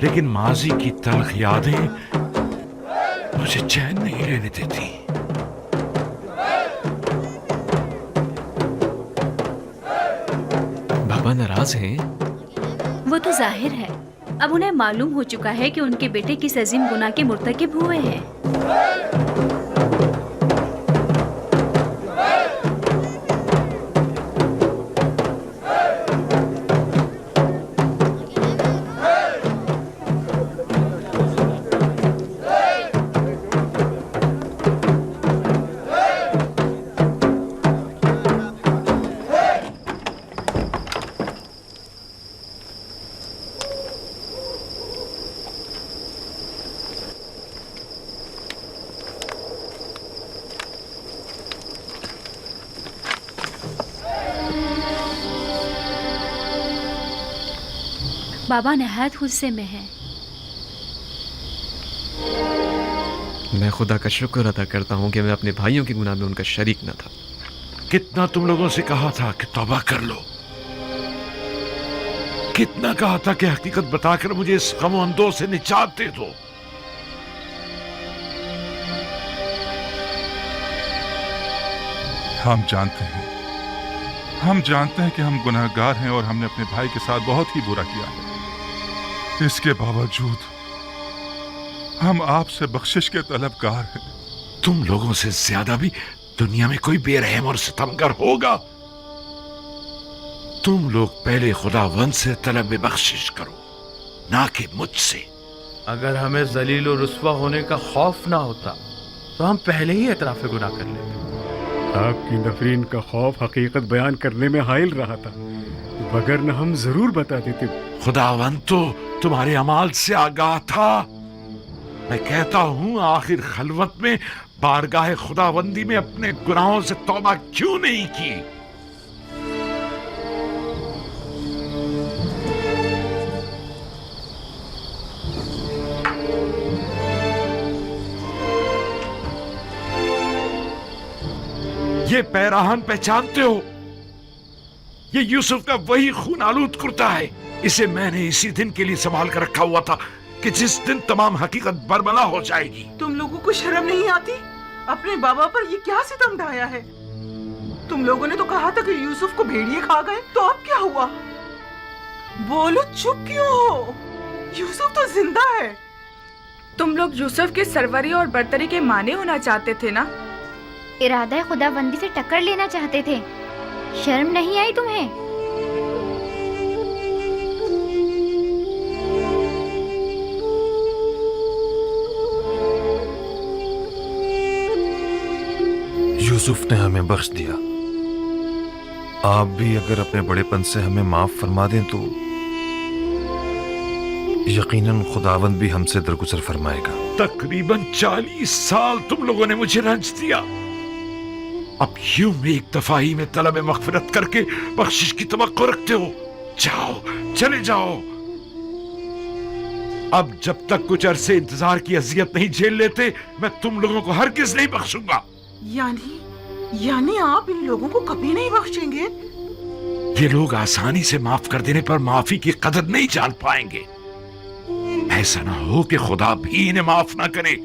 लेकिन माजी की तल्ख यादें मुझे चैन नहीं लेने देती। बाबा नाराज हैं? वो तो जाहिर है। अब उन्हें मालूम हो चुका है कि उनके बेटे किस अजीम गुनाह के मुर्तकिब हुए हैं। बाबा नहायत गुस्से में है। मैं खुदा का शुक्र अदा करता हूँ कि मैं अपने भाइयों के गुनाह में उनका शरीक न था। कितना तुम लोगों से कहा था कि तौबा कर लो, कितना कहा था कि हकीकत बताकर मुझे इस गम अंदों से निजात दे दो। हम जानते हैं कि हम गुनहगार हैं और हमने अपने भाई के साथ बहुत ही बुरा किया है। इसके बावजूद हम आपसे बख्शिश के तलबगार हैं। तुम लोगों से ज्यादा भी दुनिया में कोई बेरहम और सितमगर होगा। तुम लोग पहले खुदावंद से तलब बख्शिश करो, ना कि मुझसे। अगर हमें जलील और रुस्वा होने का खौफ ना होता तो हम पहले ही एतराफ़ गुनाह कर लेते। आपकी नफरीन का खौफ हकीकत बयान करने में हाइल रहा था, वगरना हम जरूर बता देते। खुदावंद तो तुम्हारे अमाल से आगाह था। मैं कहता हूं, आखिर खलवत में बारगाह खुदावंदी में अपने गुनाहों से तौबा क्यों नहीं की? ये पैराहन पहचानते हो? ये यूसुफ का वही खून आलूद कुर्ता है। इसे मैंने इसी दिन के लिए संभाल कर रखा हुआ था कि जिस दिन तमाम हकीकत बरमला हो जाएगी। तुम लोगों को शर्म नहीं आती? अपने बाबा पर ये क्या सितम ढाया है? तुम लोगों ने तो कहा था कि यूसुफ को भेड़िए खा गए, तो अब क्या हुआ? बोलो, चुप क्यों हो? यूसुफ तो जिंदा है। तुम लोग यूसुफ के सरवरी और बरतरी के माने होना चाहते थे ना? इरादा खुदाबंदी से टक्कर लेना चाहते थे। शर्म नहीं आई तुम्हें? यूसुफ ने हमें बख्श दिया। आप भी अगर अपने बड़ेपन से हमें माफ फरमा दें तो यकीनन खुदावंद भी हमसे दरगुजर फरमाएगा। तकरीबन 40 साल तुम लोगों ने मुझे रंज दिया। अब यूं एक दफा ही में तलब मगफिरत करके बख्शिश की तवक्को रखते हो? जाओ, चले जाओ। अब जब तक कुछ अरसे इंतजार की अजियत नहीं झेल लेते, मैं तुम लोगों को हरगिज नहीं बख्शूंगा। यानी आप इन लोगों को कभी नहीं बख्शेंगे? ये लोग आसानी से माफ कर देने पर माफी की कदर नहीं जान पाएंगे। ऐसा ना हो कि खुदा भी इन्हें माफ ना करे।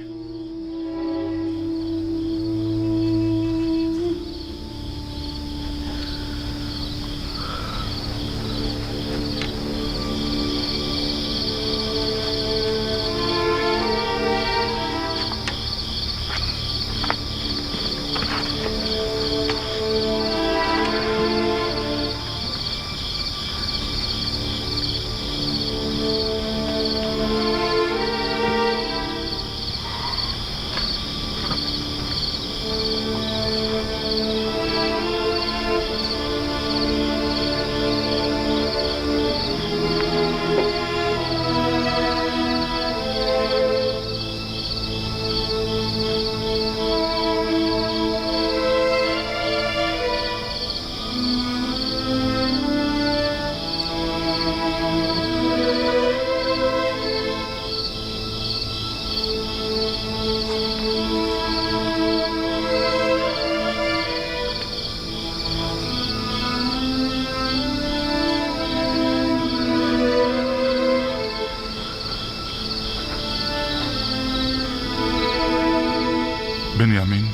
बेन्यामीन,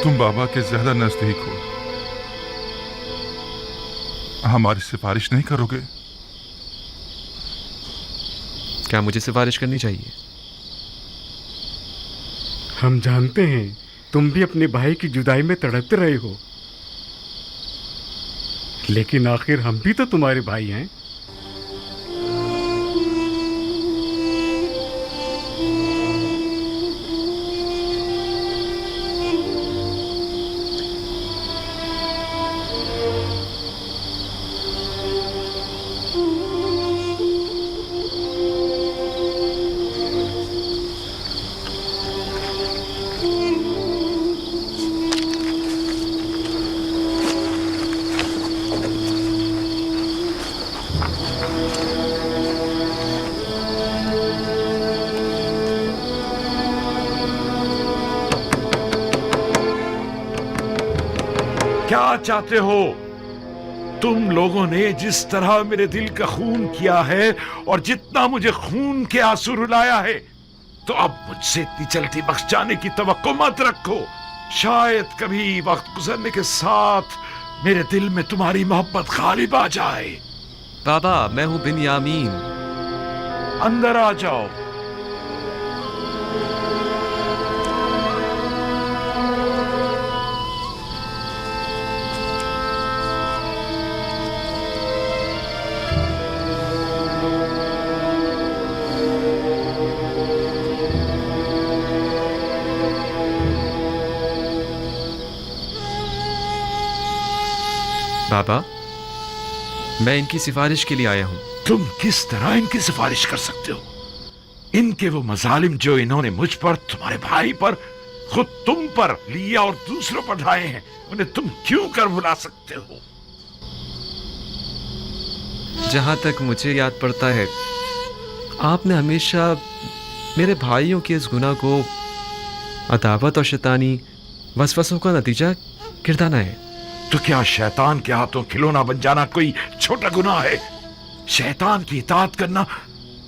तुम बाबा के ज्यादा नजदीक हो। हमारी सिफारिश नहीं करोगे? क्या मुझे सिफारिश करनी चाहिए? हम जानते हैं तुम भी अपने भाई की जुदाई में तड़पते रहे हो, लेकिन आखिर हम भी तो तुम्हारे भाई हैं। क्या चाहते हो? तुम लोगों ने जिस तरह मेरे दिल का खून किया है और जितना मुझे खून के आंसू रुलाया है, तो अब मुझसे इतनी जल्दी बख्श जाने की तवक्को मत रखो। शायद कभी वक्त गुजरने के साथ मेरे दिल में तुम्हारी मोहब्बत गालिब आ जाए। बाबा, मैं हूं बिन्यामीन। अंदर आ जाओ। बाबा, मैं इनकी सिफारिश के लिए आया हूं। तुम किस तरह इनकी सिफारिश कर सकते हो? इनके वो मजालिम जो इन्होंने मुझ पर, तुम्हारे भाई पर, खुद तुम पर लिया और दूसरों पर ढाए हैं, उन्हें तुम क्यों कर भुला सकते हो? जहां तक मुझे याद पड़ता है, आपने हमेशा मेरे भाइयों के इस गुनाह को अदावत और शैतानी वसवसों का नतीजा गिरदाना है। तो क्या शैतान के हाथों खिलौना बन जाना कोई छोटा गुनाह है? शैतान की इताअत करना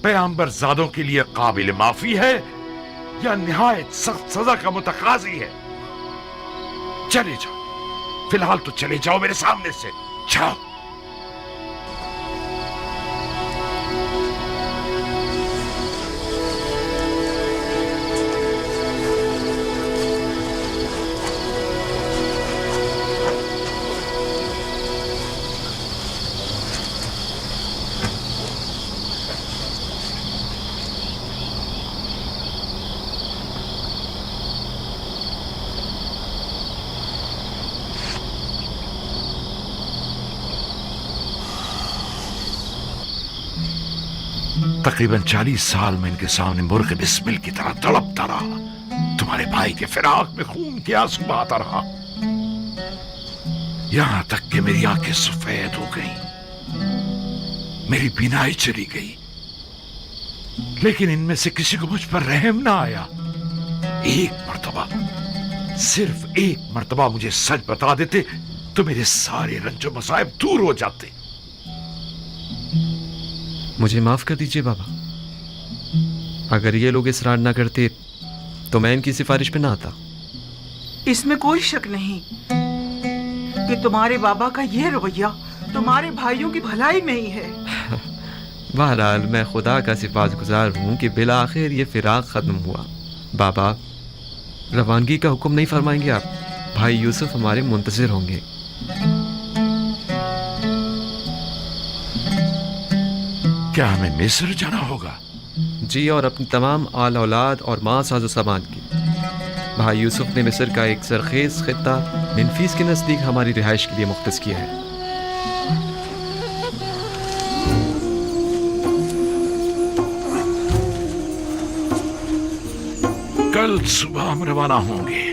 पैगंबर ज़ादों के लिए काबिल माफी है या निहायत सख्त सजा का मुतकाजी है? चले जाओ, फिलहाल तो चले जाओ मेरे सामने से, जाओ। तकरीबन 40 साल में इनके सामने मुर्ग बिस्मिल की तरह तड़पता रहा। तुम्हारे भाई के फिराक में खून के आंसू बहाता रहा, यहां तक कि मेरी आंखें सफेद हो गईं, मेरी बीनाई चली गई, लेकिन इनमें से किसी को मुझ पर रहम ना आया। एक मर्तबा, सिर्फ एक मर्तबा मुझे सच बता देते तो मेरे सारे रंजो मसाइब दूर हो जाते। मुझे माफ कर दीजिए बाबा। अगर ये लोग इसरार ना करते तो मैं इनकी सिफारिश पे ना आता। इसमें कोई शक नहीं कि तुम्हारे बाबा का यह रवैया तुम्हारे भाइयों की भलाई में ही है। बहरहाल मैं खुदा का सिफारिशगुजार हूँ कि बिला आखिर ये फिराक खत्म हुआ। बाबा, रवानगी का हुक्म नहीं फरमाएंगे आप? भाई यूसुफ हमारे मुंतजिर होंगे। क्या हमें मिस्र जाना होगा? जी, और अपनी तमाम आल औलाद और माँ साजो सामान की। भाई यूसुफ ने मिस्र का एक सरखेज खित्ता मिनफीस के नज़दीक हमारी रिहाइश के लिए मुख्तस किया है। कल सुबह हम रवाना होंगे।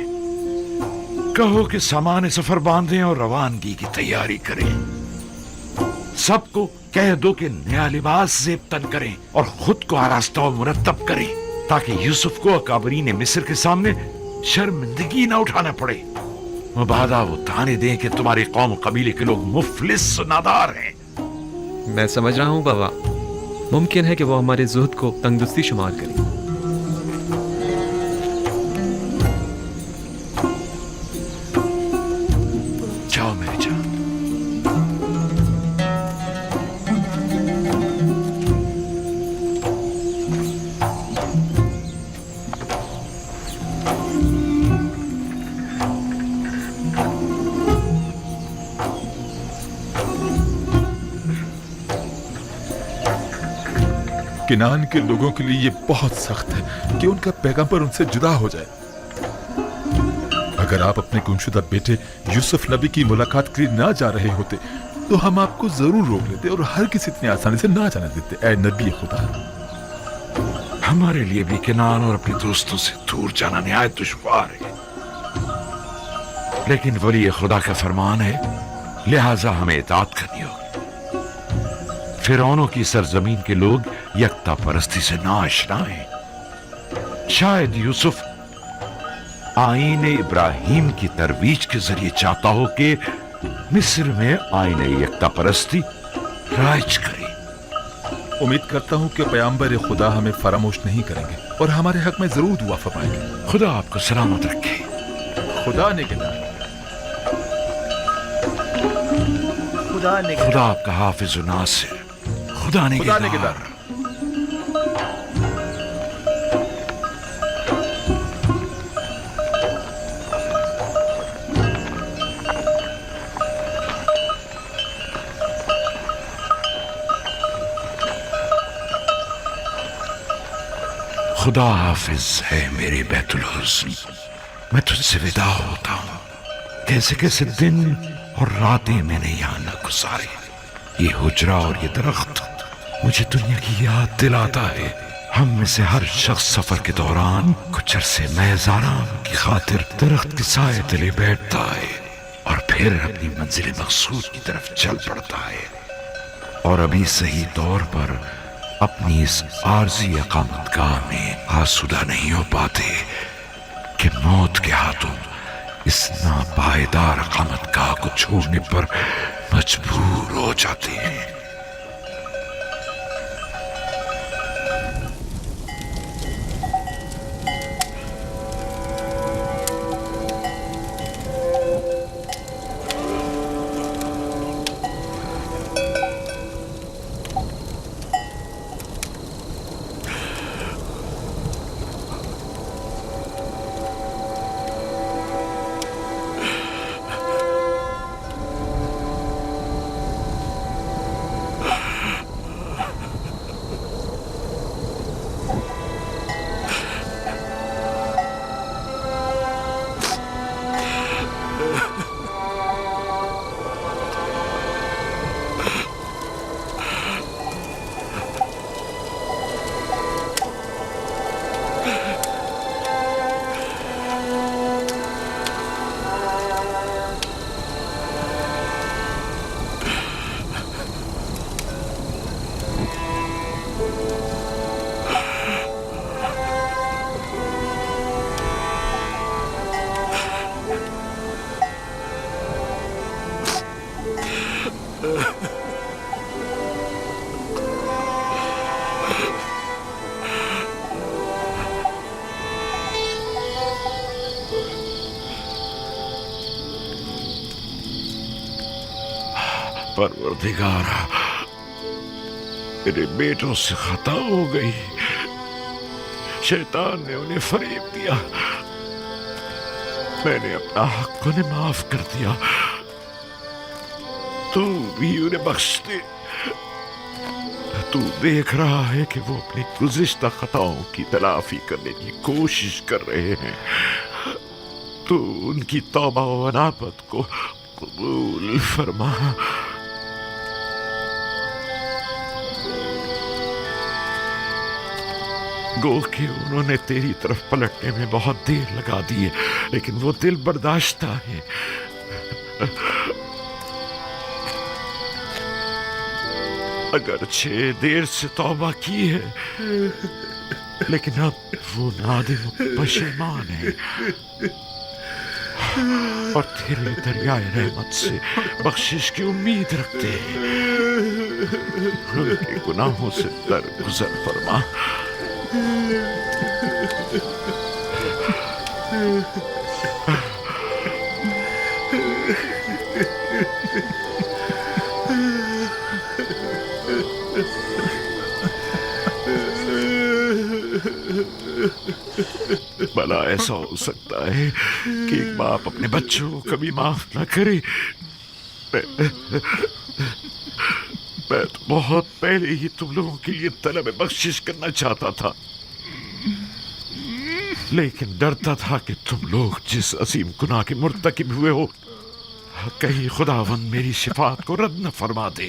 कहो कि सामान सफर बांधें और रवानगी की तैयारी करें। सबको कह दो कि नया लिबास ज़ेब तन करें और खुद को आरास्ता और मुरत्तब करें, ताकि यूसुफ को अकाबरीन मिस्र के सामने शर्मिंदगी न उठाना पड़े। मुबादा वो ताने दें कि तुम्हारी कौम कबीले के लोग मुफलिस नादार हैं। मैं समझ रहा हूँ बाबा। मुमकिन है कि वो हमारे जुहद को तंगदुस्ती शुमार करें। किनान के लोगों के लिए ये बहुत सख्त है कि उनका पैगंबर उनसे जुदा हो जाए। अगर आप अपने गुमशुदा बेटे यूसुफ नबी की मुलाकात के लिए ना जा रहे होते तो हम आपको जरूर रोक लेते और हर किसी इतनी आसानी से ना जाने देते। ऐ नबी खुदा, हमारे लिए भी किनान और अपने दोस्तों से दूर जाना निहायत दुश्वार है, लेकिन वली खुदा का फरमान है, लिहाजा हमें इताअत करनी होगी। फिरौनों की सरजमीन के लोग यकता परस्ती से नाआशना हैं। शायद यूसुफ आईन इब्राहिम की तरवीज के जरिए चाहता हो कि मिस्र में आईन यकता परस्ती राज करे। उम्मीद करता हूँ कि पैगंबर खुदा हमें फरामोश नहीं करेंगे और हमारे हक में जरूर दुआ फरमाएंगे। खुदा आपको सलामत रखे। खुदा निगहबान। खुदा आपका हाफिज व नासिर। खुदा निगहबान। खुदा हाफिज है मेरे बैतुल हुस्न। मैं तुझसे विदा होता हूँ। कैसे कैसे दिन और रातें मैंने यहाँ न गुजारे। ये हुजरा और ये दरख्त मुझे दुनिया की याद दिलाता है। हम में से हर शख्स सफर के दौरान कुछ अरसे महज आराम की खातिर दरख्त के साए तले बैठता है और फिर अपनी मंजिल मकसूद की तरफ चल पड़ता है। और अभी सही तौर पर अपनी इस आरजी अकामतगाह में आसूदा नहीं हो पाते कि मौत के हाथों इस नापायदार अकामतगाह को छोड़ने पर मजबूर हो जाते हैं। परवरदिगारा, मेरे बेटों से खता हो गई। शैतान ने उन्हें फरेब दिया। मैंने अपना हक उन्हें माफ कर दिया। तू भी उन्हें बख्श दे। तू देख रहा है कि वो अपनी गुज़िश्ता खताओं की तलाफी करने की कोशिश कर रहे हैं। तू उनकी तौबा व अनाबत को कबूल फरमा। गो कि उन्होंने तेरी तरफ पलटने में बहुत देर लगा दी है, लेकिन वो दिल बर्दाश्ता है। अगरचे देर से तौबा की है, लेकिन अब वो नादिम पशेमान है और तेरे दरियाए रहमत से बख्शिश की उम्मीद रखते हैं। उनके गुनाहों से दरगुजर फरमा। भला ऐसा हो सकता है कि एक बाप अपने बच्चों को कभी माफ ना करे? मैं तो बहुत पहले ही तुम लोगों के लिए तलब बख्शिश करना चाहता था, लेकिन डरता था कि तुम लोग जिस अजीम गुनाह के मुर्तकिब हुए हो, कहीं खुदावंद मेरी शिफात को रद्द न फरमा दे।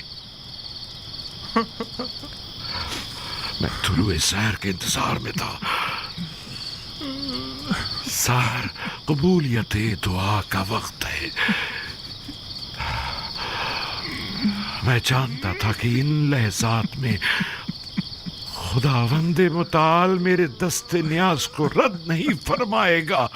मैं तुलुए सहर के इंतजार में था। सहर कबूलियत दुआ का वक्त है। मैं जानता था कि इन लहजात में खुदावंद मुताल मेरे दस्ते न्याज को रद्द नहीं फरमाएगा।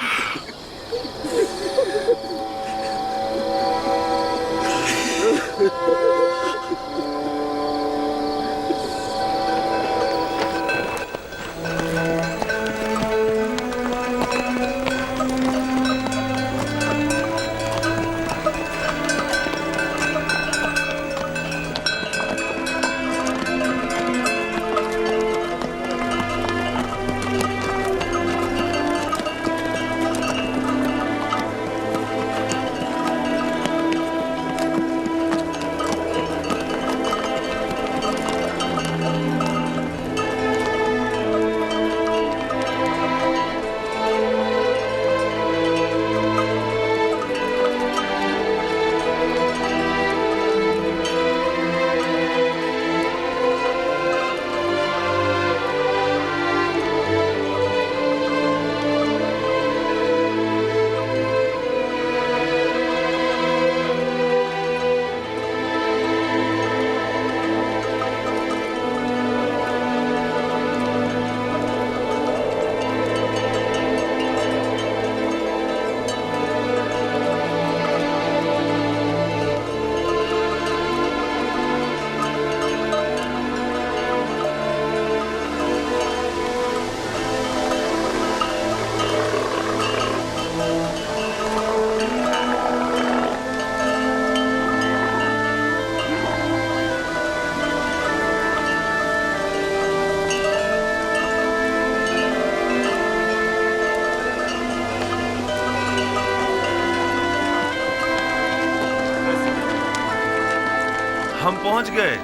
हम पहुंच गए।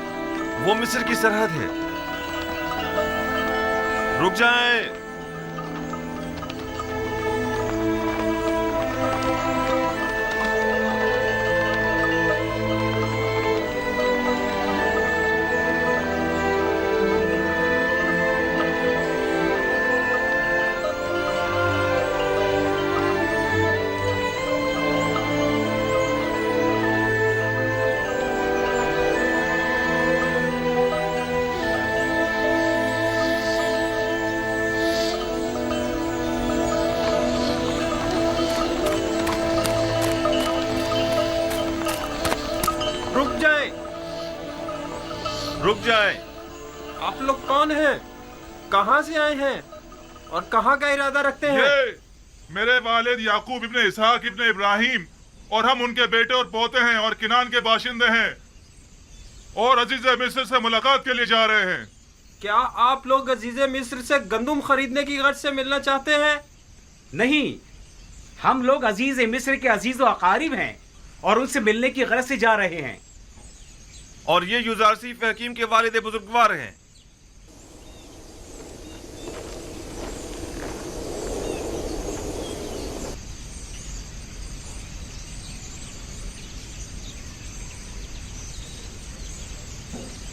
वो मिस्र की सरहद है। रुक जाएं। रुक जाएं। आप लोग कौन हैं? कहां से आए हैं और कहां का इरादा रखते हैं? ये मेरे वालिद याकूब इब्ने इसहाक इब्ने इब्राहिम और हम उनके बेटे और पोते हैं और किनान के बाशिंदे हैं और अजीज मिस्र से मुलाकात के लिए जा रहे हैं। क्या आप लोग अजीज मिस्र से गंदुम खरीदने की गर्ज से मिलना चाहते हैं? नहीं, हम लोग अजीज मिस्र के अजीज व अकारिब हैं और उनसे मिलने की गर्ज से जा रहे हैं। और ये यूजारसीफ हकीम के वालिद बुजुर्गवार हैं।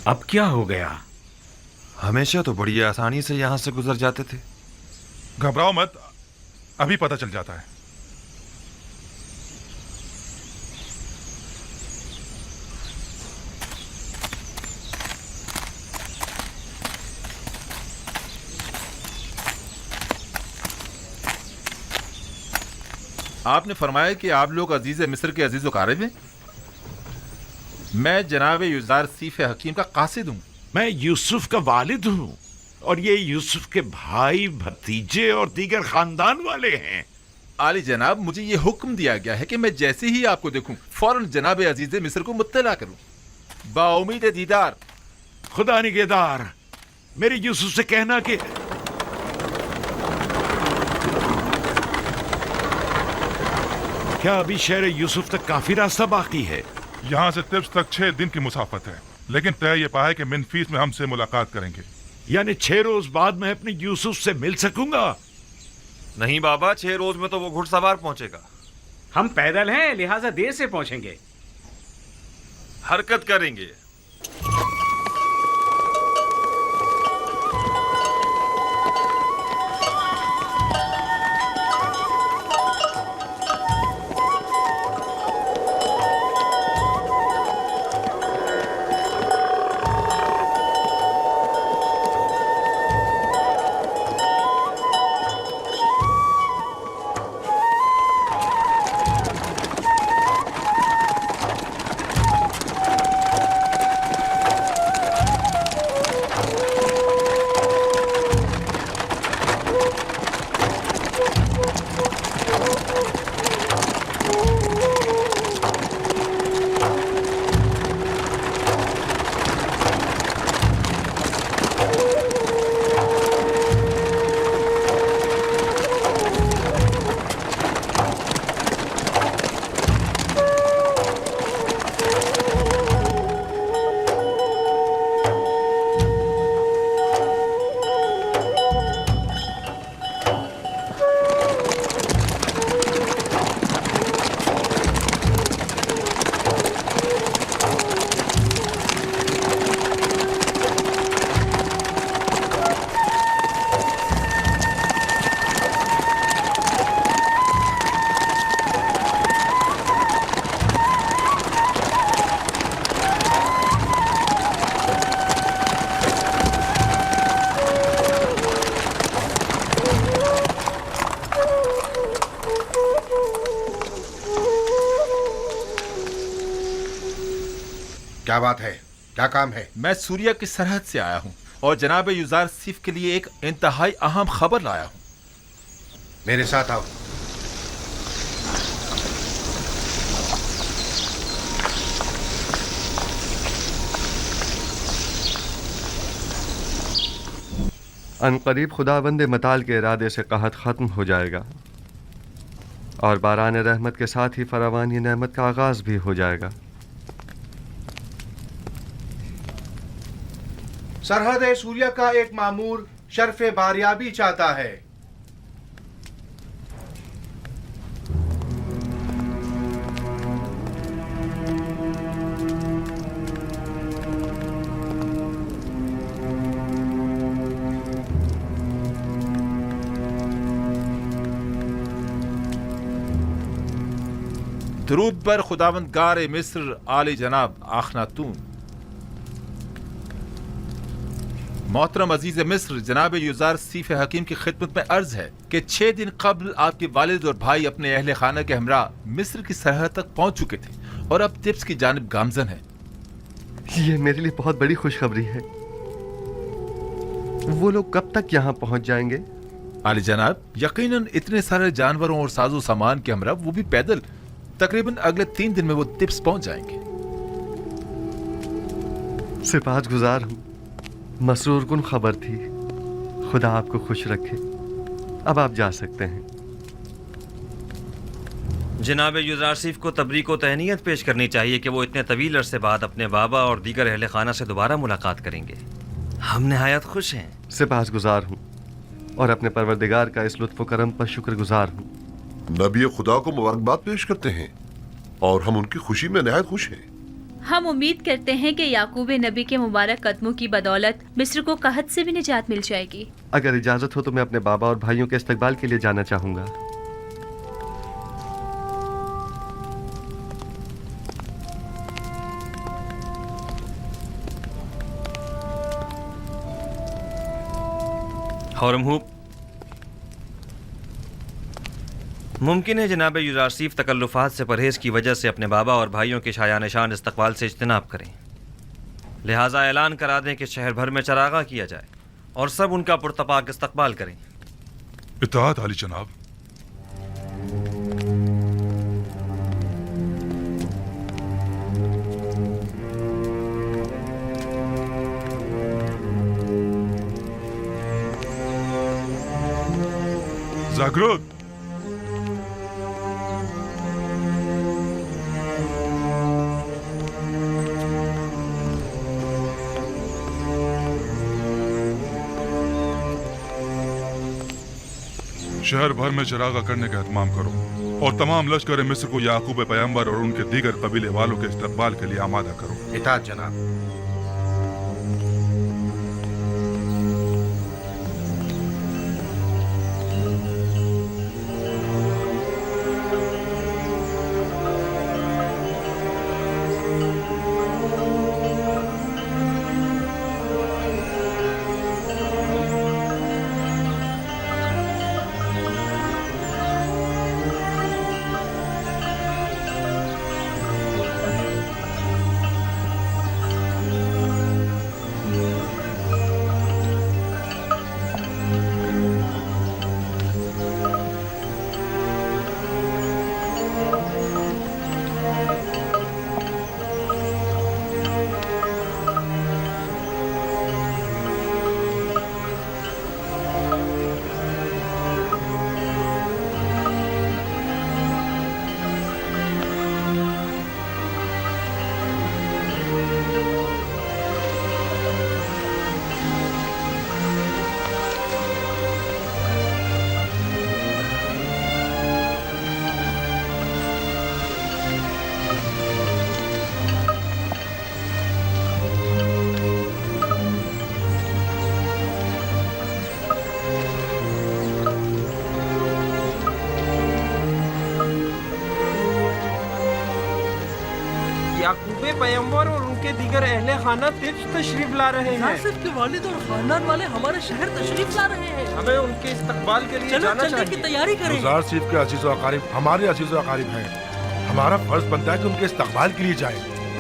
अब क्या हो गया? हमेशा तो बड़ी आसानी से यहां से गुजर जाते थे। घबराओ मत, अभी पता चल जाता है। आपने फरमाया कि आप लोग अजीज मिस्र के अजीज क़ारिब हैं। मैं जनाब युजार सीफ हकीम का कासिद हूँ। मैं यूसुफ का वालिद हूँ और ये यूसुफ के भाई, भतीजे और दीगर खानदान वाले हैं। आली जनाब, मुझे ये हुक्म दिया गया है कि मैं जैसे ही आपको देखूं फौरन जनाब अजीज मिस्र को मुत्तला करूं। बाउमीद दीदार। खुदा निगहदार, मेरे यूसुफ से कहना कि क्या अभी शहर यूसुफ तक काफी रास्ता बाकी है? यहाँ से तिब्स तक 6 दिन की मुसाफत है। लेकिन तय ये पाया कि मिनफीस में हमसे मुलाकात करेंगे। यानी 6 रोज बाद मैं अपने यूसुफ से मिल सकूंगा? नहीं बाबा, 6 रोज में तो वो घुड़सवार पहुंचेगा। हम पैदल हैं, लिहाजा देर से पहुंचेंगे। हरकत करेंगे। क्या बात है? क्या काम है? मैं सूरिया की सरहद से आया हूँ और जनाब युजार सिफ के लिए एक इंतहाई अहम खबर लाया हूँ। मेरे साथ आओ। अनकरीब खुदावंद मताल के इरादे से कहत ख़त्म हो जाएगा और बारान रहमत के साथ ही फरावानी नेमत का आगाज़ भी हो जाएगा। सरहद सूर्या का एक मामूर शर्फ़े बारियाबी चाहता है। दरूद पर खुदावंद गार मिस्र आली जनाब आखनातून। मोहतरम अजीज मिस्र जनाब युजार सीफ हकीम की खिदमत में अर्ज है कि 6 दिन कबल आपके वालिद और भाई अपने अहले खाना के हमरा मिस्र की सरहद तक पहुंच चुके थे और अब तिब्स की जानिब गामजन है। ये मेरे लिए बहुत बड़ी खुशखबरी है। वो लोग कब तक यहाँ पहुंच जाएंगे? आली जनाब, यकीनन इतने सारे जानवरों और साजो सामान के हमरा, वो भी पैदल, तकरीबन अगले 3 दिन में वो तिब्स पहुंच जाएंगे। सिपाहगुजार हूँ, मसरूर कुन खबर थी। खुदा आपको खुश रखे। अब आप जा सकते हैं। जनाब युजारसीफ को तबरीक व तहनीयत पेश करनी चाहिए कि वो इतने तवील अरसे बाद अपने बाबा और दीगर अहले खाना से दोबारा मुलाकात करेंगे। हम नहायत खुश हैं। सिपाहगुजार हूँ और अपने परवरदिगार का इस लुत्फ़ करम पर शुक्रगुजार हूँ। नबी खुदा को मुबारकबाद पेश करते हैं और हम उनकी खुशी में नहायत खुश हैं। हम उम्मीद करते हैं कि याकूब नबी के मुबारक कदमों की बदौलत मिस्र को कहत से भी निजात मिल जाएगी। अगर इजाज़त हो तो मैं अपने बाबा और भाइयों के इस्तकबाल के लिए जाना चाहूँगा। हौरमहूब, मुमकिन है जनाब युजारसीफ तकल्लुफ़ात से परहेज़ की वजह से अपने बाबा और भाइयों के शाया निशान इस्तकबाल से इज्तनाब करें। लिहाजा ऐलान करा दें कि शहर भर में चरागा किया जाए और सब उनका पुरतपाक इस्तकबाल करें। इत्ताअत आली जनाब। जागरूक, शहर भर में चरागा करने का एहतमाम करो और तमाम लश्कर मिस्र को याकूब पैगंबर और उनके दीगर कबीले वालों के इस्तकबाल के लिए आमादा करो। इताअत जनाब। याकूबे पैगंबर और उनके दीगर अहले खाना तिब्स तशरीफ ला रहे हैं। नासिफ के वालिद और खानदान वाले हमारे शहर तशरीफ ला रहे हैं। हमें उनके इस्तकबाल के लिए चलो जाना चलने चाहिए। की तैयारी करें। गुजार सीफ के अजीज व अकारिब हमारे अजीज व अकारिब हैं। हमारा फर्ज बनता है कि उनके इस्तकबाल के लिए जाएं।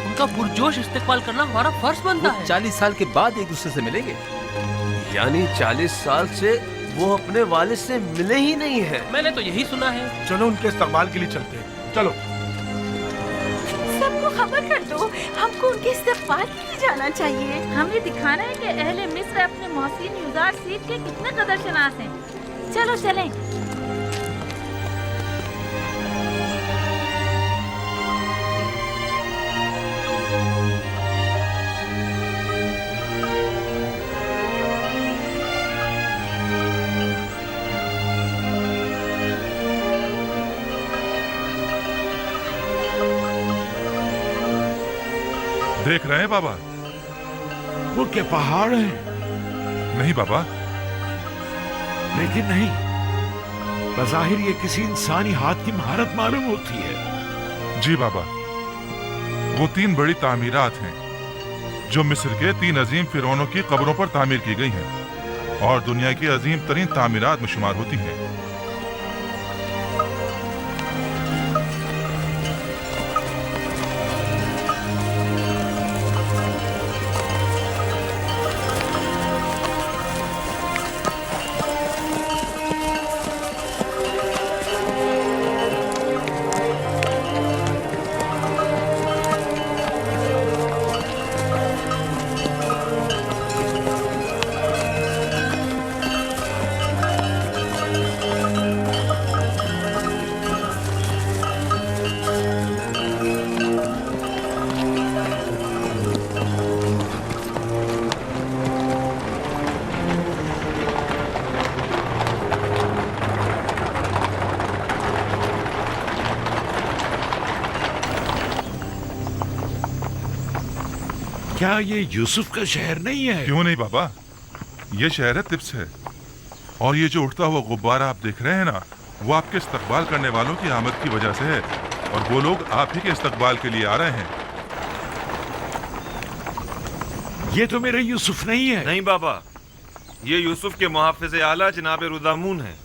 उनका पुरजोश इस्तेकबाल करना हमारा फर्ज बनता है। 40 साल के बाद एक दूसरे से मिलेंगे। यानी 40 साल से वो अपने वालिद से मिले ही नहीं है। मैंने तो यही सुना है। चलो उनके इस्तकबाल के लिए चलते हैं। चलो सबको खबर कर दो, हमको उनके इस्तकबाल के लिए जाना चाहिए। हमें दिखाना है कि अहले मिस्र अपने मोहसिन युजार सीफ के कितने कदरशनास हैं। चलो चलें। देख रहे हैं बाबा? वो क्या पहाड़ है? नहीं बाबा। लेकिन नहीं, बज़ाहिर ये किसी इंसानी हाथ की महारत मालूम होती है। जी बाबा, वो 3 बड़ी तामीरात हैं जो मिस्र के 3 अजीम फिरौनों की कब्रों पर तामीर की गई हैं और दुनिया की अजीम तरीन तामीरात में शुमार होती हैं। क्या ये यूसुफ का शहर नहीं है? क्यों नहीं बाबा, ये शहर है तिब्स है। और ये जो उठता हुआ गुब्बारा आप देख रहे हैं ना, वो आपके इस्तकबाल करने वालों की आमद की वजह से है और वो लोग आप ही के इस्तकबाल के लिए आ रहे हैं। ये तो मेरा यूसुफ नहीं है। नहीं बाबा, ये यूसुफ के मुहाफिज आला जनाब रुदामून है।